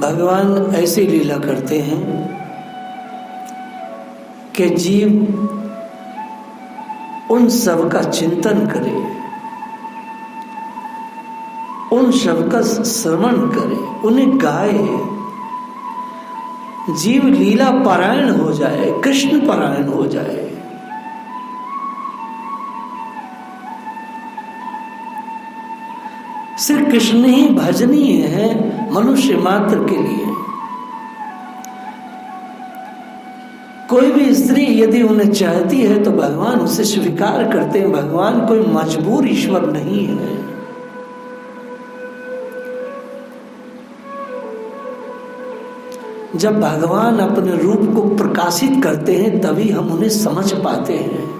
भगवान ऐसी लीला करते हैं कि जीव उन सब का चिंतन करे, उन सब का श्रवण करे, उन्हें गाए, जीव लीला पारायण हो जाए, कृष्ण पारायण हो जाए। सिर्फ कृष्ण ही भजनीय है मनुष्य मात्र के लिए। कोई भी स्त्री यदि उन्हें चाहती है तो भगवान उसे स्वीकार करते हैं। भगवान कोई मजबूर ईश्वर नहीं है। जब भगवान अपने रूप को प्रकाशित करते हैं तभी हम उन्हें समझ पाते हैं।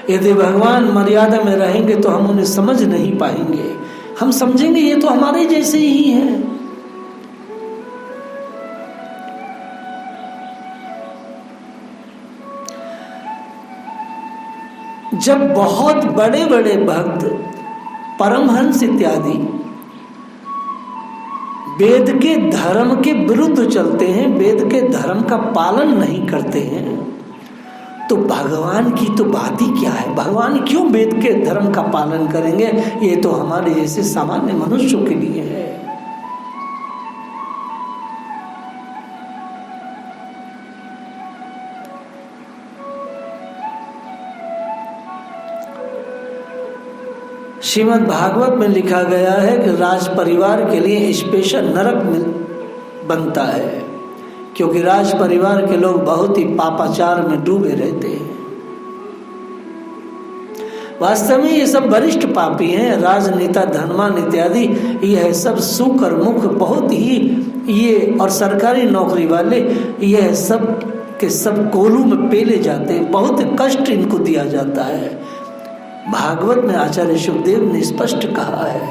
यदि भगवान मर्यादा में रहेंगे तो हम उन्हें समझ नहीं पाएंगे। हम समझेंगे ये तो हमारे जैसे ही हैं। जब बहुत बड़े बड़े भक्त, परमहंस इत्यादि वेद के धर्म के विरुद्ध चलते हैं, वेद के धर्म का पालन नहीं करते हैं, तो भगवान की तो बात ही क्या है। भगवान क्यों वेद के धर्म का पालन करेंगे? ये तो हमारे जैसे सामान्य मनुष्यों के लिए है। श्रीमद् भागवत में लिखा गया है कि राज परिवार के लिए स्पेशल नरक बनता है, क्योंकि राज परिवार के लोग बहुत ही पापाचार में डूबे रहते हैं। वास्तव में ये सब वरिष्ठ पापी हैं। राजनेता, धनवान इत्यादि, यह सब सुकर मुख बहुत ही ये और सरकारी नौकरी वाले, यह सब के सब कोलू में पेले जाते हैं। बहुत कष्ट इनको दिया जाता है। भागवत में आचार्य शुकदेव ने स्पष्ट कहा है।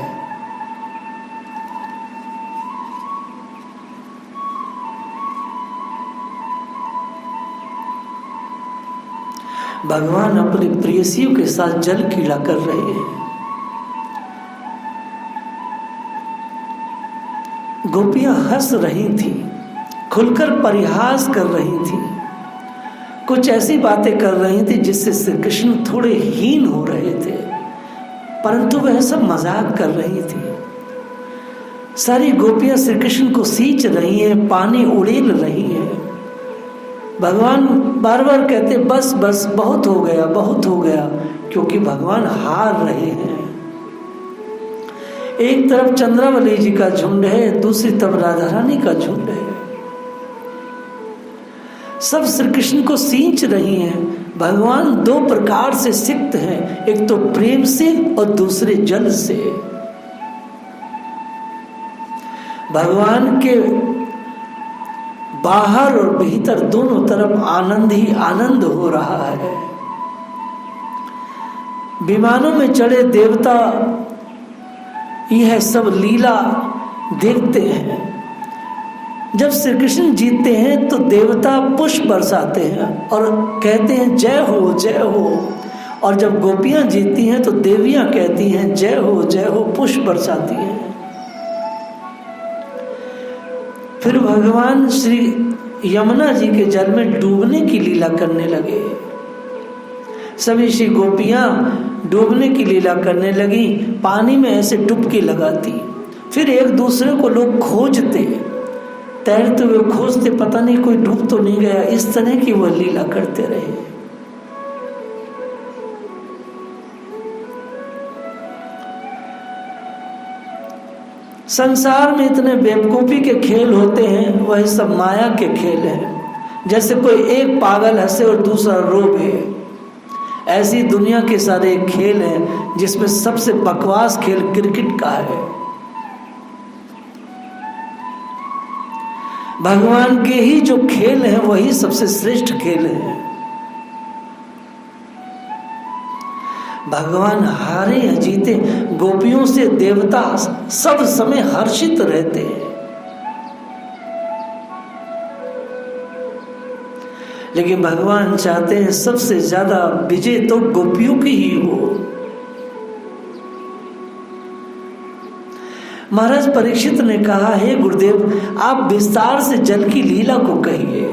भगवान अपने प्रेयसियों के साथ जल क्रीड़ा कर रहे हैं। गोपियां हंस रही थी, खुलकर परिहास कर रही थी, कुछ ऐसी बातें कर रही थी जिससे श्री कृष्ण थोड़े हीन हो रहे थे, परंतु वह सब मजाक कर रही थी। सारी गोपियां श्री कृष्ण को सींच रही हैं, पानी उड़ेल रही हैं। भगवान बार बार कहते बस बस, बहुत हो गया, बहुत हो गया, क्योंकि भगवान हार रहे हैं। एक तरफ चंद्रावली जी का झुंड है, दूसरी तरफ राधा रानी का झुंड है। सब श्री कृष्ण को सींच रही हैं। भगवान दो प्रकार से सिक्त हैं, एक तो प्रेम से और दूसरे जल से। भगवान के बाहर और भीतर दोनों तरफ आनंद ही आनंद हो रहा है। विमानों में चढ़े देवता यह सब लीला देखते हैं। जब श्री कृष्ण जीतते हैं तो देवता पुष्प बरसाते हैं और कहते हैं जय हो जय हो, और जब गोपियां जीतती हैं तो देवियां कहती हैं जय हो, पुष्प बरसाती हैं। फिर भगवान श्री यमुना जी के जल में डूबने की लीला करने लगे। सभी श्री गोपियां डूबने की लीला करने लगी, पानी में ऐसे डुबकी लगाती। फिर एक दूसरे को लोग खोजते, तैरते हुए खोजते, पता नहीं कोई डूब तो नहीं गया। इस तरह की वह लीला करते रहे। संसार में इतने बेवकूफी के खेल होते हैं, वही सब माया के खेल हैं। जैसे कोई एक पागल हंसे और दूसरा रोवे, ऐसी दुनिया के सारे खेल हैं जिसमें सबसे बकवास खेल क्रिकेट का है। भगवान के ही जो खेल हैं वही सबसे श्रेष्ठ खेल है। भगवान हारे या जीते, गोपियों से देवता सब समय हर्षित रहते हैं। लेकिन भगवान चाहते हैं सबसे ज्यादा विजय तो गोपियों की ही हो। महाराज परीक्षित ने कहा, हे गुरुदेव, आप विस्तार से जल की लीला को कहिए।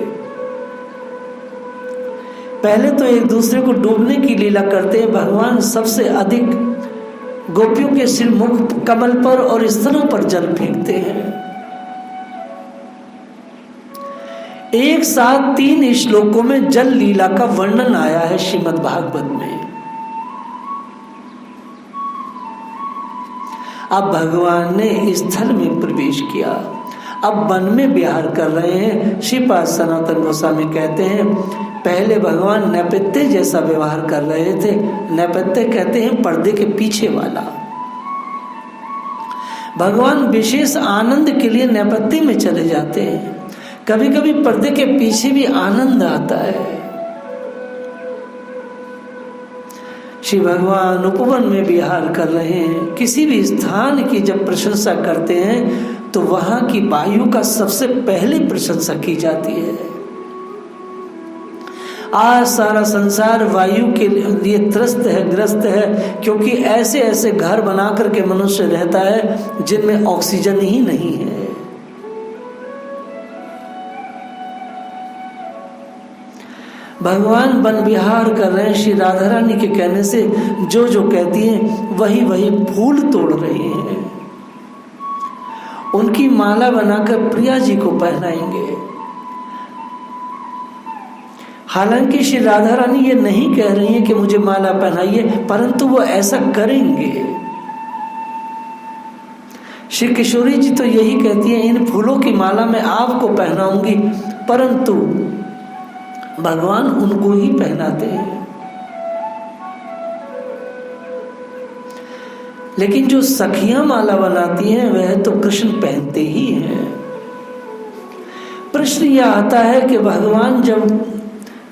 पहले तो एक दूसरे को डूबने की लीला करते हैं। भगवान सबसे अधिक गोपियों के सिर, मुख कमल पर और स्तनों पर जल फेंकते हैं। एक साथ 3 श्लोकों में जल लीला का वर्णन आया है श्रीमद् भागवत में। अब भगवान ने स्थल में प्रवेश किया, अब वन में विहार कर रहे हैं। श्रीपाद सनातन गोस्वामी कहते हैं, पहले भगवान नैपत्य जैसा व्यवहार कर रहे थे। नैपत्य कहते हैं पर्दे के पीछे वाला। भगवान विशेष आनंद के लिए नैपत्य में चले जाते हैं। कभी कभी पर्दे के पीछे भी आनंद आता है। श्री भगवान उपवन में विहार कर रहे हैं। किसी भी स्थान की जब प्रशंसा करते हैं तो वहां की वायु का सबसे पहले प्रशंसा की जाती है। आज सारा संसार वायु के लिए त्रस्त है, ग्रस्त है, क्योंकि ऐसे ऐसे घर बना करके मनुष्य रहता है जिनमें ऑक्सीजन ही नहीं है। भगवान वन विहार कर रहे हैं। श्री राधा रानी के कहने से जो जो कहती हैं वही वही फूल तोड़ रहे हैं। उनकी माला बनाकर प्रिया जी को पहनाएंगे। हालांकि श्री राधा रानी ये नहीं कह रही है कि मुझे माला पहनाइए, परंतु वो ऐसा करेंगे। श्री किशोरी जी तो यही कहती है, इन फूलों की माला मैं आपको पहनाऊंगी, परंतु भगवान उनको ही पहनाते हैं। लेकिन जो सखियां माला बनाती हैं वह तो कृष्ण पहनते ही हैं। प्रश्न यह आता है कि भगवान जब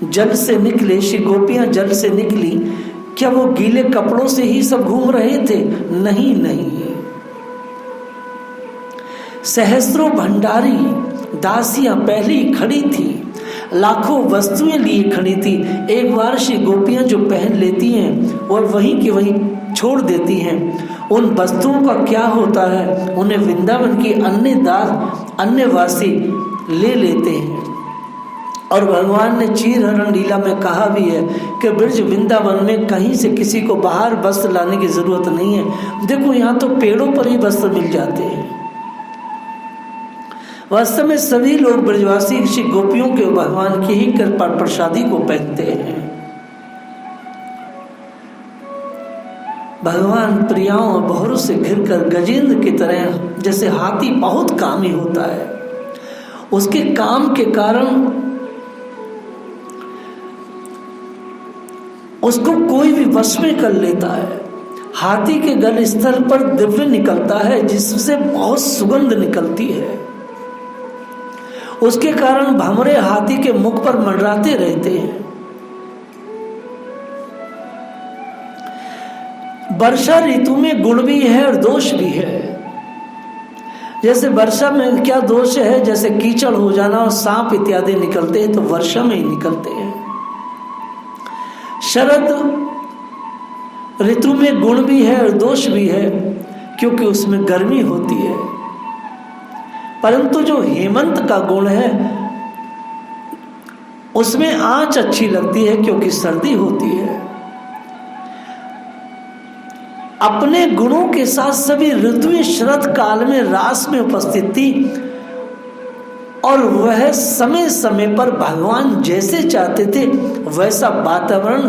जल से निकले, श्री गोपियां जल से निकली, क्या वो गीले कपड़ों से ही सब घूम रहे थे? नहीं नहीं, सहस्त्रों भंडारी दासियां पहले ही खड़ी थी, लाखों वस्तुएं लिए खड़ी थी। एक बार श्री गोपियां जो पहन लेती हैं और वहीं की वहीं छोड़ देती हैं। उन वस्तुओं का क्या होता है, उन्हें वृंदावन की अन्य वासी ले लेते हैं। और भगवान ने चीर हरण लीला में कहा भी है कि ब्रज वृंदावन में कहीं से किसी को बाहर वस्त्र लाने की जरूरत नहीं है। देखो यहाँ तो पेड़ों पर ही वस्त्र मिल जाते हैं। वास्तव में सभी लोग ब्रजवासी श्री गोपियों के भगवान की ही कृपा प्रसादी को पहनते हैं। भगवान प्रियाओं और बहरों से घिरकर गजेंद्र की तरह, जैसे हाथी बहुत कामी होता है, उसके काम के कारण उसको कोई भी वश में कर लेता है। हाथी के गल स्थल पर दिव्य निकलता है जिससे बहुत सुगंध निकलती है। उसके कारण भंवरे हाथी के मुख पर मंडराते रहते हैं। वर्षा ऋतु में गुण भी है और दोष भी है। जैसे वर्षा में क्या दोष है, जैसे कीचड़ हो जाना और सांप इत्यादि निकलते हैं तो वर्षा में ही निकलते हैं। शरद ऋतु में गुण भी है और दोष भी है, क्योंकि उसमें गर्मी होती है। परंतु जो हेमंत का गुण है उसमें आंच अच्छी लगती है, क्योंकि सर्दी होती है। अपने गुणों के साथ सभी ऋतुएं शरद काल में रास में उपस्थित थी, और वह समय समय पर भगवान जैसे चाहते थे वैसा वातावरण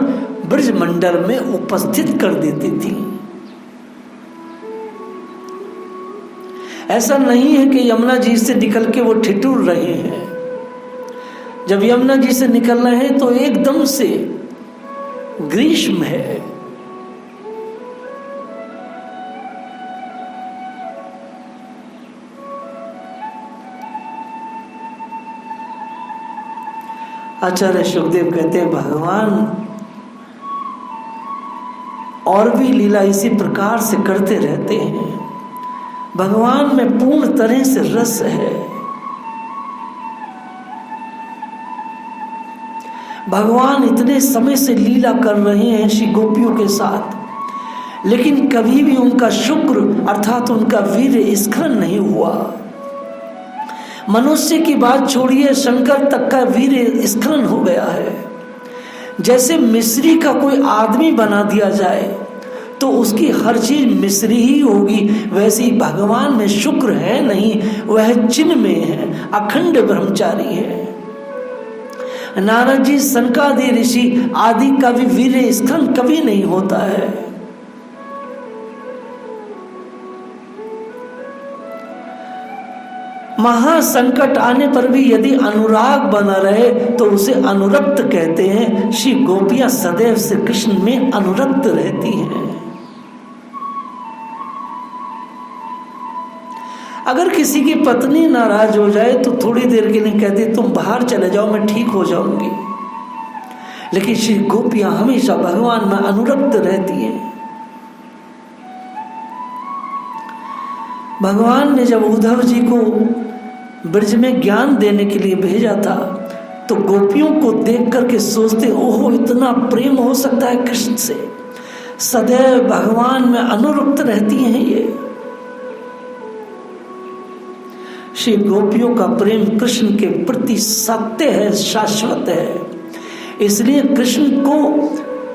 ब्रजमंडल में उपस्थित कर देती थी। ऐसा नहीं है कि यमुना जी से निकल के वो ठिठुर रहे हैं। जब यमुना जी से निकल रहे हैं तो एकदम से ग्रीष्म है। आचार्य सुखदेव कहते हैं भगवान और भी लीला इसी प्रकार से करते रहते हैं। भगवान में पूर्ण तरह से रस है। भगवान इतने समय से लीला कर रहे हैं श्री गोपियों के साथ, लेकिन कभी भी उनका शुक्र अर्थात उनका वीर स्खलन नहीं हुआ। मनुष्य की बात छोड़िए, शंकर तक का वीर स्खलन हो गया है। जैसे मिस्री का कोई आदमी बना दिया जाए तो उसकी हर चीज मिस्री ही होगी, वैसे ही भगवान में शुक्र है नहीं, वह चिन्ह में है, अखंड ब्रह्मचारी है। नारद जी, सनकादि ऋषि आदि का भी वीर स्खलन कभी नहीं होता है। महासंकट आने पर भी यदि अनुराग बना रहे तो उसे अनुरक्त कहते हैं। श्री गोपियां सदैव श्री कृष्ण में अनुरक्त रहती हैं। अगर किसी की पत्नी नाराज हो जाए तो थोड़ी देर के लिए कहती तुम बाहर चले जाओ, मैं ठीक हो जाऊंगी। लेकिन श्री गोपियां हमेशा भगवान में अनुरक्त रहती हैं। भगवान ने जब उद्धव जी को ब्रज में ज्ञान देने के लिए भेजा था तो गोपियों को देख करके सोचते, ओहो इतना प्रेम हो सकता है कृष्ण से, सदैव भगवान में अनुरक्त रहती हैं ये। श्री गोपियों का प्रेम कृष्ण के प्रति सत्य है, शाश्वत है। इसलिए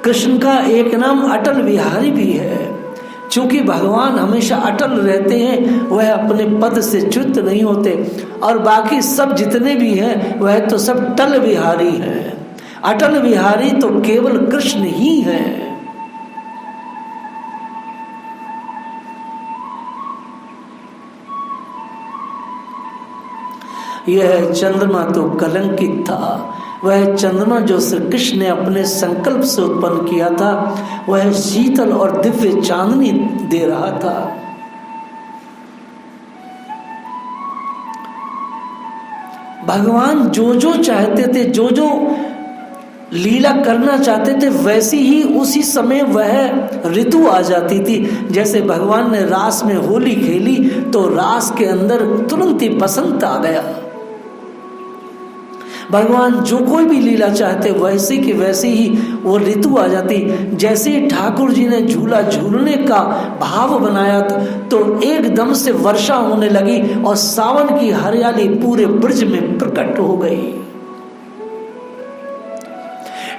कृष्ण का एक नाम अटल बिहारी भी है। चूंकि भगवान हमेशा अटल रहते हैं, वह अपने पद से च्युत नहीं होते, और बाकी सब जितने भी हैं वह तो सब टल बिहारी हैं। अटल बिहारी तो केवल कृष्ण ही हैं। यह चंद्रमा तो कलंकित था। वह चंद्रमा जो श्री कृष्ण ने अपने संकल्प से उत्पन्न किया था, वह शीतल और दिव्य चांदनी दे रहा था। भगवान जो जो चाहते थे, जो जो लीला करना चाहते थे, वैसी ही उसी समय वह ऋतु आ जाती थी। जैसे भगवान ने रास में होली खेली तो रास के अंदर तुरंत ही बसंत आ गया। भगवान जो कोई भी लीला चाहते वैसे की वैसे ही वो ऋतु आ जाती। जैसे ही ठाकुर जी ने झूला झूलने का भाव बनाया तो एकदम से वर्षा होने लगी और सावन की हरियाली पूरे ब्रज में प्रकट हो गई।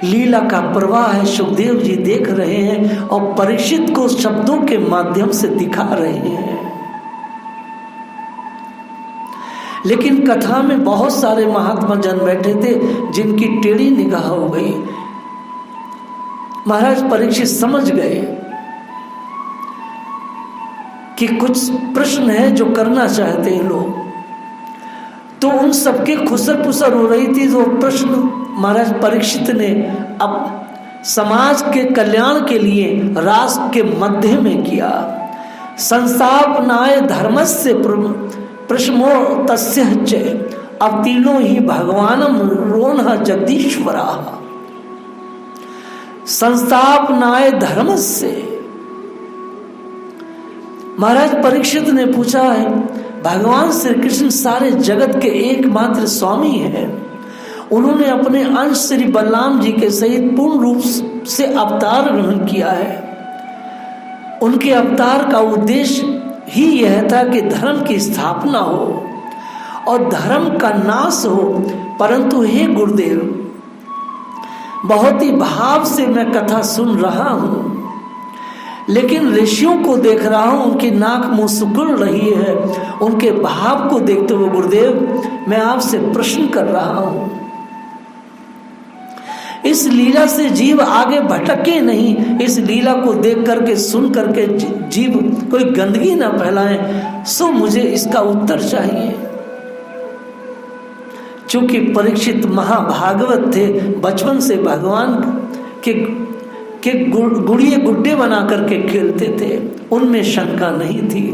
लीला का प्रवाह है, सुखदेव जी देख रहे हैं और परीक्षित को शब्दों के माध्यम से दिखा रहे हैं। लेकिन कथा में बहुत सारे महात्मा जन बैठे थे जिनकी टेढ़ी निगाह हो गई। महाराज परीक्षित समझ गए कि कुछ प्रश्न है जो करना चाहते हैं लोग, तो उन सबके खुसर पुसर हो रही थी। तो प्रश्न महाराज परीक्षित ने अब समाज के कल्याण के लिए राष्ट्र के मध्य में किया। संस्थापनाय धर्मस्य प्रश्मो तस्य च अवतीर्णो ही भगवानम रोनः जगदीश्वरा। संस्थापनाय धर्मस्य, महाराज परीक्षित ने पूछा है, भगवान श्री कृष्ण सारे जगत के एकमात्र स्वामी हैं। उन्होंने अपने अंश श्री बलराम जी के सहित पूर्ण रूप से अवतार ग्रहण किया है। उनके अवतार का उद्देश्य ही यह था कि धर्म की स्थापना हो और धर्म का नाश हो। परंतु हे गुरुदेव, बहुत ही भाव से मैं कथा सुन रहा हूं, लेकिन ऋषियों को देख रहा हूं, उनकी नाक मुंह सुकुड़ रही है। उनके भाव को देखते हुए गुरुदेव मैं आपसे प्रश्न कर रहा हूं। इस लीला से जीव आगे भटके नहीं। इस लीला को देख करके सुन करके जीव कोई गंदगी ना फैलाए, सो मुझे इसका उत्तर चाहिए। चूंकि परीक्षित महाभागवत थे, बचपन से भगवान के गुड़िए गुड्डे बना करके खेलते थे, उनमें शंका नहीं थी।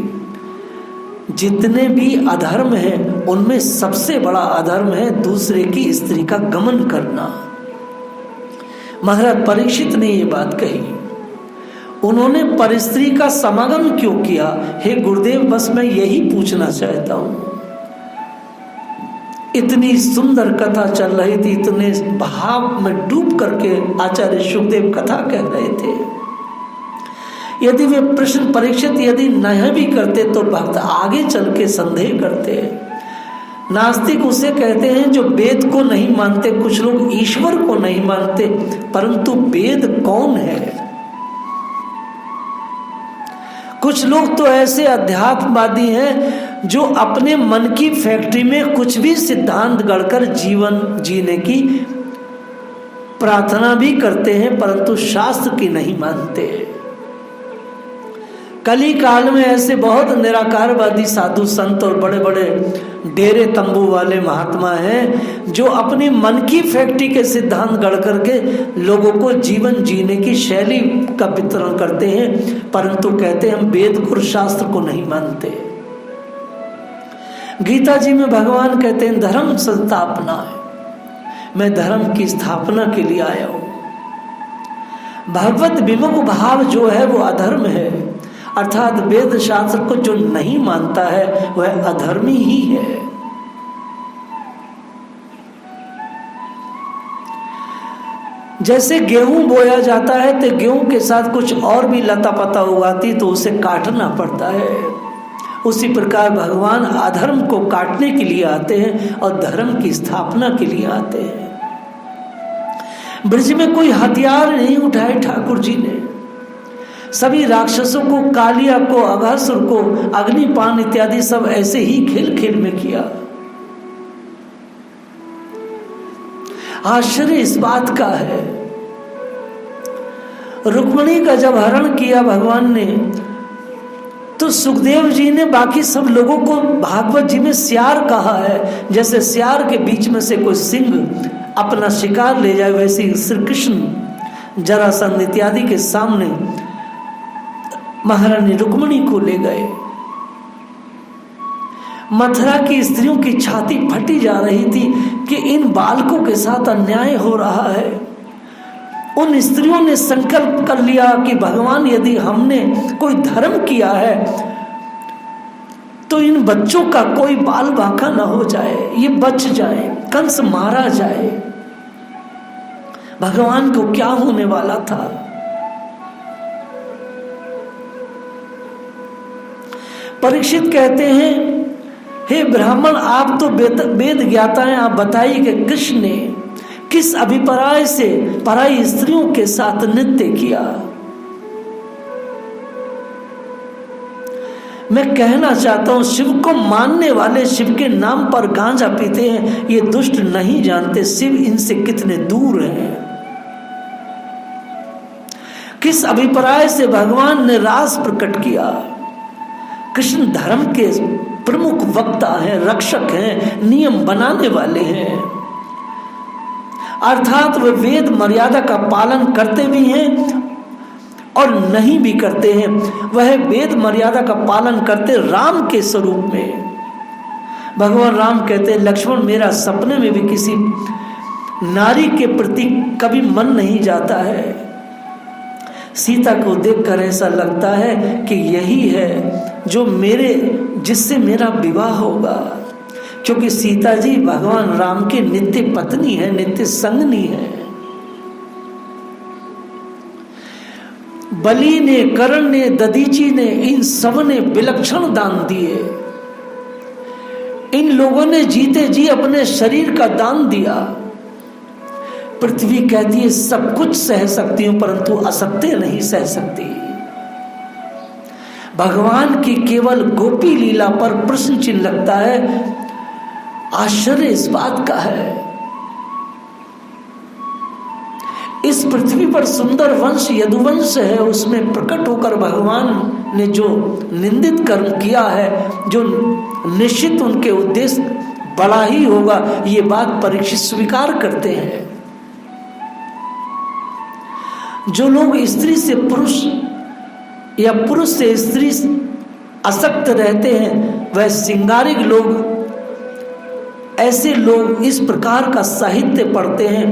जितने भी अधर्म है उनमें सबसे बड़ा अधर्म है दूसरे की स्त्री का गमन करना। महाराज परीक्षित ने ये बात कही। उन्होंने परस्त्री का समागम क्यों किया? हे गुरुदेव, बस मैं यही पूछना चाहता हूं। इतनी सुंदर कथा चल रही थी, इतने भाव में डूब करके आचार्य सुखदेव कथा कह रहे थे। यदि वे प्रश्न परीक्षित यदि नहीं भी करते तो भक्त आगे चल के संदेह करते हैं। नास्तिक उसे कहते हैं जो वेद को नहीं मानते। कुछ लोग ईश्वर को नहीं मानते, परंतु वेद कौन है? कुछ लोग तो ऐसे अध्यात्मवादी हैं जो अपने मन की फैक्ट्री में कुछ भी सिद्धांत गढ़कर जीवन जीने की प्रार्थना भी करते हैं, परंतु शास्त्र की नहीं मानते। कली काल में ऐसे बहुत निराकारवादी साधु संत और बड़े बड़े डेरे तंबू वाले महात्मा हैं जो अपनी मन की फैक्ट्री के सिद्धांत गढ़ करके लोगों को जीवन जीने की शैली का वितरण करते हैं, परंतु कहते हैं हम वेद गुरु शास्त्र को नहीं मानते। गीता जी में भगवान कहते हैं धर्म संस्थापना है, मैं धर्म की स्थापना के लिए आया हूं। भगवत विमुख भाव जो है वो अधर्म है, अर्थात वेद शास्त्र को जो नहीं मानता है वह अधर्मी ही है। जैसे गेहूं बोया जाता है तो गेहूं के साथ कुछ और भी लता पता उगाती तो उसे काटना पड़ता है। उसी प्रकार भगवान अधर्म को काटने के लिए आते हैं और धर्म की स्थापना के लिए आते हैं। ब्रज में कोई हथियार नहीं उठाए ठाकुर जी ने। सभी राक्षसों को, कालिया को, अघासुर को, अग्निपान इत्यादि सब ऐसे ही खेल खेल में किया। आश्चर्य इस बात का है, रुक्मिणी का जब हरण किया भगवान ने तो सुखदेव जी ने बाकी सब लोगों को भागवत जी में सियार कहा है। जैसे सियार के बीच में से कोई सिंह अपना शिकार ले जाए, वैसे श्री कृष्ण जरासंध इत्यादि के सामने महारानी रुक्मिणी को ले गए। मथुरा की स्त्रियों की छाती फटी जा रही थी कि इन बालकों के साथ अन्याय हो रहा है। उन स्त्रियों ने संकल्प कर लिया कि भगवान यदि हमने कोई धर्म किया है तो इन बच्चों का कोई बाल बांका न हो जाए, ये बच जाए, कंस मारा जाए। भगवान को क्या होने वाला था? परीक्षित कहते हैं हे ब्राह्मण, आप तो वेद ज्ञाता हैं, आप बताइए कि कृष्ण ने किस अभिप्राय से पराई स्त्रियों के साथ नृत्य किया? मैं कहना चाहता हूं शिव को मानने वाले शिव के नाम पर गांजा पीते हैं, ये दुष्ट नहीं जानते शिव इनसे कितने दूर हैं। किस अभिप्राय से भगवान ने रास प्रकट किया? कृष्ण धर्म के प्रमुख वक्ता हैं, रक्षक हैं, नियम बनाने वाले हैं, अर्थात वे वेद मर्यादा का पालन करते भी हैं और नहीं भी करते हैं। वह वेद मर्यादा का पालन करते राम के स्वरूप में। भगवान राम कहते हैं लक्ष्मण, मेरा सपने में भी किसी नारी के प्रति कभी मन नहीं जाता है। सीता को देखकर ऐसा लगता है कि यही है जो जिससे मेरा विवाह होगा, क्योंकि सीता जी भगवान राम के नित्य पत्नी है, नित्य संगनी है। बलि ने, कर्ण ने, दधीची ने, इन सब ने विलक्षण दान दिए। इन लोगों ने जीते जी अपने शरीर का दान दिया। पृथ्वी कहती है सब कुछ सह सकती हूं, परंतु असत्य नहीं सह सकती। भगवान की केवल गोपी लीला पर प्रश्न चिन्ह लगता है। आश्चर्य इस बात का है, इस पृथ्वी पर सुंदर वंश यदुवंश है, उसमें प्रकट होकर भगवान ने जो निंदित कर्म किया है, जो निश्चित उनके उद्देश्य बड़ा ही होगा, ये बात परीक्षित स्वीकार करते हैं। जो लोग स्त्री से पुरुष या पुरुष से स्त्री आसक्त रहते हैं वह सिंगारिक लोग, ऐसे लोग इस प्रकार का साहित्य पढ़ते हैं।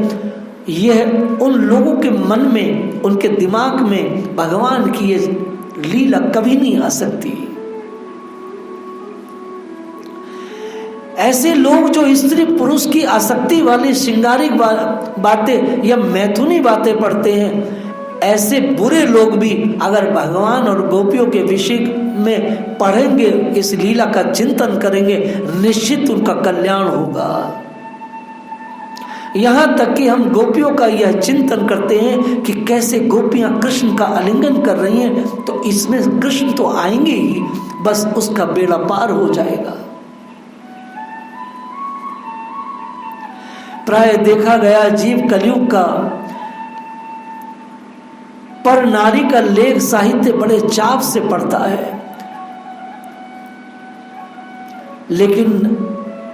यह उन लोगों के मन में, उनके दिमाग में भगवान की ये लीला कभी नहीं आ सकती। ऐसे लोग जो स्त्री पुरुष की आसक्ति वाली श्रृंगारिक बातें या मैथुनी बातें पढ़ते हैं, ऐसे बुरे लोग भी अगर भगवान और गोपियों के विषय में पढ़ेंगे, इस लीला का चिंतन करेंगे, निश्चित उनका कल्याण होगा। यहां तक कि हम गोपियों का यह चिंतन करते हैं कि कैसे गोपियां कृष्ण का आलिंगन कर रही हैं, तो इसमें कृष्ण तो आएंगे ही, बस उसका बेड़ा पार हो जाएगा। प्राय देखा गया जीव कलयुग का पर नारी का लेख साहित्य बड़े चाव से पढ़ता है, लेकिन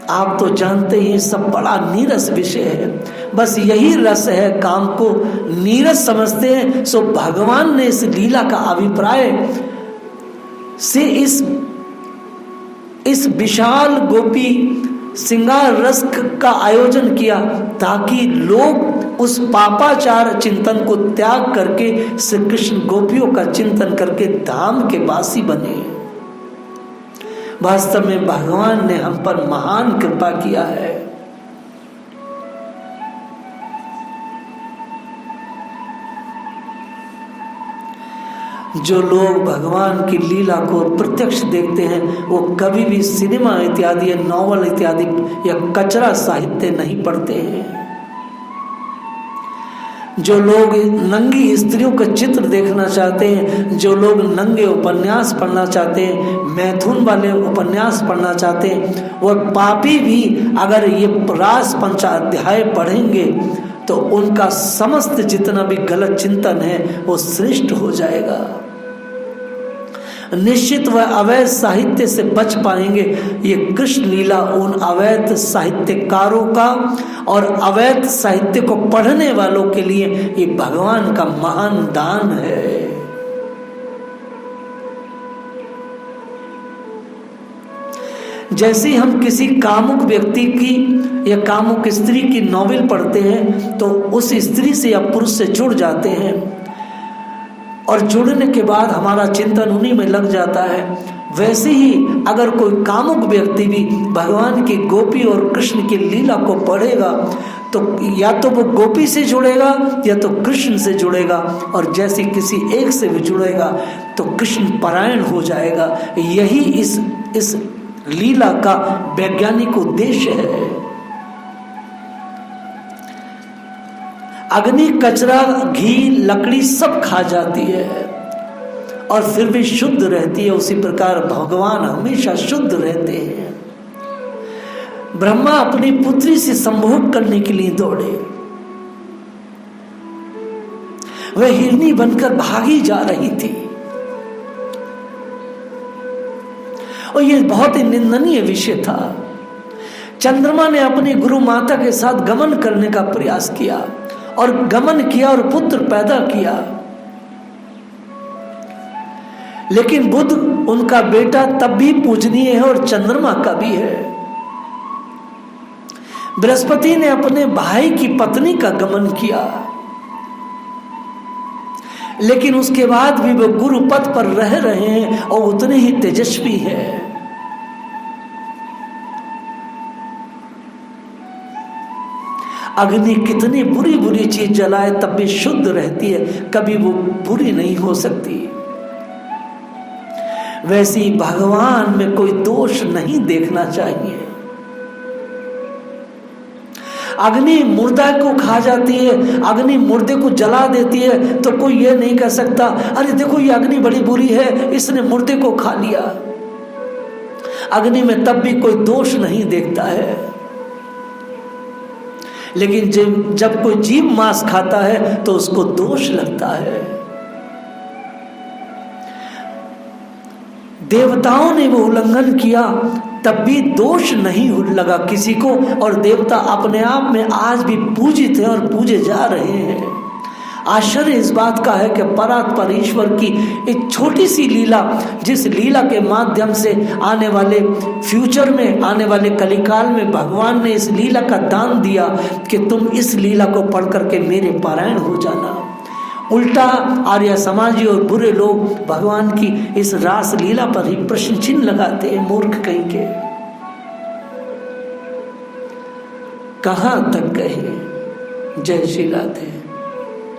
आप तो जानते ही सब बड़ा नीरस विषय है। बस यही रस है, काम को नीरस समझते हैं। सो भगवान ने इस लीला का अभिप्राय से इस विशाल गोपी श्रृंगार रस का आयोजन किया, ताकि लोग उस पापाचार चिंतन को त्याग करके श्री कृष्ण गोपियों का चिंतन करके धाम के वासी बने। वास्तव में भगवान ने हम पर महान कृपा किया है। जो लोग भगवान की लीला को प्रत्यक्ष देखते हैं, वो कभी भी सिनेमा इत्यादि या नॉवल इत्यादि या कचरा साहित्य नहीं पढ़ते हैं। जो लोग नंगी स्त्रियों का चित्र देखना चाहते हैं, जो लोग नंगे उपन्यास पढ़ना चाहते हैं, मैथुन वाले उपन्यास पढ़ना चाहते हैं, वह पापी भी अगर ये रास पंचाध्याय पढ़ेंगे तो उनका समस्त जितना भी गलत चिंतन है वो श्रेष्ठ हो जाएगा। निश्चित वह अवैध साहित्य से बच पाएंगे। ये कृष्ण लीला उन अवैध साहित्यकारों का और अवैध साहित्य को पढ़ने वालों के लिए ये भगवान का महान दान है। जैसे हम किसी कामुक व्यक्ति की या कामुक स्त्री की नॉवेल पढ़ते हैं तो उस स्त्री से या पुरुष से जुड़ जाते हैं, और जुड़ने के बाद हमारा चिंतन उन्हीं में लग जाता है, वैसे ही अगर कोई कामुक व्यक्ति भी भगवान की गोपी और कृष्ण की लीला को पढ़ेगा तो या तो वो गोपी से जुड़ेगा या तो कृष्ण से जुड़ेगा, और जैसे किसी एक से भी जुड़ेगा तो कृष्ण परायण हो जाएगा। यही इस लीला का वैज्ञानिक उद्देश्य है। अग्नि कचरा घी लकड़ी सब खा जाती है और फिर भी शुद्ध रहती है, उसी प्रकार भगवान हमेशा शुद्ध रहते हैं। ब्रह्मा अपनी पुत्री से संभोग करने के लिए दौड़े, वह हिरनी बनकर भागी जा रही थी, और यह बहुत ही निंदनीय विषय था। चंद्रमा ने अपनी गुरु माता के साथ गमन करने का प्रयास किया और गमन किया और पुत्र पैदा किया, लेकिन बुध उनका बेटा तब भी पूजनीय है और चंद्रमा का भी है। बृहस्पति ने अपने भाई की पत्नी का गमन किया, लेकिन उसके बाद भी वो गुरु पद पर रह रहे हैं और उतने ही तेजस्वी है। अग्नि कितनी बुरी बुरी चीज जलाए तब भी शुद्ध रहती है, कभी वो बुरी नहीं हो सकती। वैसे ही भगवान में कोई दोष नहीं देखना चाहिए। अग्नि मुर्दा को खा जाती है, अग्नि मुर्दे को जला देती है, तो कोई ये नहीं कह सकता अरे देखो ये अग्नि बड़ी बुरी है, इसने मुर्दे को खा लिया। अग्नि में तब भी कोई दोष नहीं देखता है। लेकिन जब कोई जीव मांस खाता है तो उसको दोष लगता है। देवताओं ने वो उल्लंघन किया तब भी दोष नहीं लगा किसी को, और देवता अपने आप में आज भी पूजित हैं और पूजे जा रहे हैं। आश्चर्य इस बात का है कि परात्पर ईश्वर की एक छोटी सी लीला, जिस लीला के माध्यम से आने वाले फ्यूचर में, आने वाले कलिकाल में भगवान ने इस लीला का दान दिया कि तुम इस लीला को पढ़ करके मेरे पारायण हो जाना। उल्टा आर्य समाजी और बुरे लोग भगवान की इस रास लीला पर ही प्रश्न चिन्ह लगाते हैं, मूर्ख कहीं के। कहां तक कहे। जय श्री राधे।